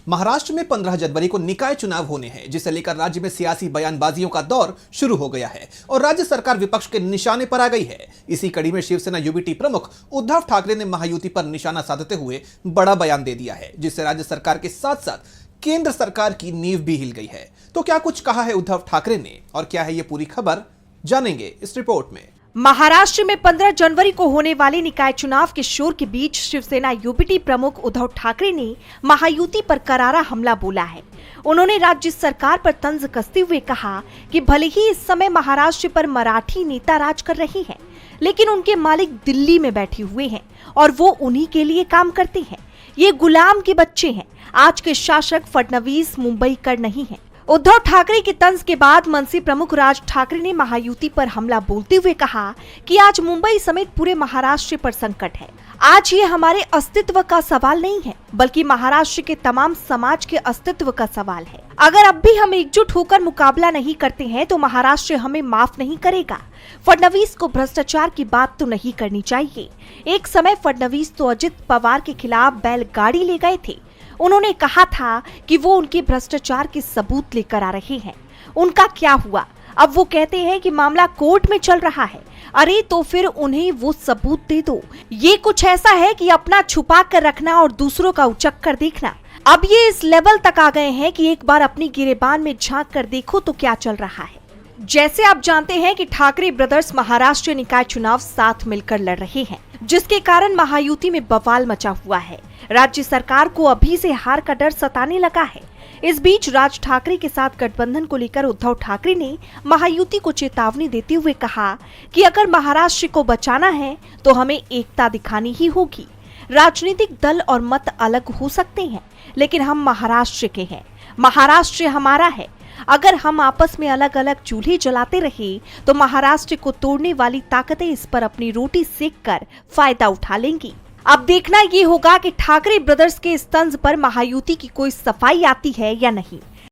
महाराष्ट्र में 15 जनवरी को निकाय चुनाव होने हैं, जिसे लेकर राज्य में सियासी बयानबाजियों का दौर शुरू हो गया है और राज्य सरकार विपक्ष के निशाने पर आ गई है। इसी कड़ी में शिवसेना यूबीटी प्रमुख उद्धव ठाकरे ने महायुति पर निशाना साधते हुए बड़ा बयान दे दिया है, जिससे राज्य सरकार के साथ साथ केंद्र सरकार की नींव भी हिल गई है। तो क्या कुछ कहा है उद्धव ठाकरे ने और क्या है ये पूरी खबर, जानेंगे इस रिपोर्ट में। महाराष्ट्र में 15 जनवरी को होने वाले निकाय चुनाव के शोर के बीच शिवसेना यूबीटी प्रमुख उद्धव ठाकरे ने महायुति पर करारा हमला बोला है। उन्होंने राज्य सरकार पर तंज कसते हुए कहा कि भले ही इस समय महाराष्ट्र पर मराठी नेता राज कर रहे हैं, लेकिन उनके मालिक दिल्ली में बैठे हुए हैं और वो उन्हीं के लिए काम करते हैं। ये गुलाम के बच्चे हैं। आज के शासक फडणवीस मुंबई कर नहीं है। उद्धव ठाकरे के तंज के बाद मनसे प्रमुख राज ठाकरे ने महायुति पर हमला बोलते हुए कहा कि आज मुंबई समेत पूरे महाराष्ट्र पर संकट है। आज ये हमारे अस्तित्व का सवाल नहीं है, बल्कि महाराष्ट्र के तमाम समाज के अस्तित्व का सवाल है। अगर अब भी हम एकजुट होकर मुकाबला नहीं करते हैं तो महाराष्ट्र हमें माफ नहीं करेगा। फडणवीस को भ्रष्टाचार की बात तो नहीं करनी चाहिए। एक समय फडणवीस तो अजित पवार के खिलाफ बैलगाड़ी ले गए थे। उन्होंने कहा था कि वो उनके भ्रष्टाचार के सबूत लेकर आ रहे हैं। उनका क्या हुआ? अब वो कहते हैं कि मामला कोर्ट में चल रहा है। अरे तो फिर उन्हें वो सबूत दे दो। ये कुछ ऐसा है कि अपना छुपा कर रखना और दूसरों का उचक कर देखना। अब ये इस लेवल तक आ गए हैं कि एक बार अपनी गिरेबान में झांक कर देखो तो क्या चल रहा है। जैसे आप जानते हैं कि ठाकरे ब्रदर्स महाराष्ट्र निकाय चुनाव साथ मिलकर लड़ रहे हैं, जिसके कारण महायुति में बवाल मचा हुआ है। राज्य सरकार को अभी से हार का डर सताने लगा है। इस बीच राज ठाकरे के साथ गठबंधन को लेकर उद्धव ठाकरे ने महायुति को चेतावनी देते हुए कहा कि अगर महाराष्ट्र को बचाना है तो हमें एकता दिखानी ही होगी। राजनीतिक दल और मत अलग हो सकते हैं, लेकिन हम महाराष्ट्र के हैं। महाराष्ट्र हमारा है। अगर हम आपस में अलग अलग चूल्हे जलाते रहे तो महाराष्ट्र को तोड़ने वाली ताकतें इस पर अपनी रोटी सेक कर फायदा उठा लेंगी। अब देखना ये होगा कि ठाकरे ब्रदर्स के इस तंज पर महायुति की कोई सफाई आती है या नहीं।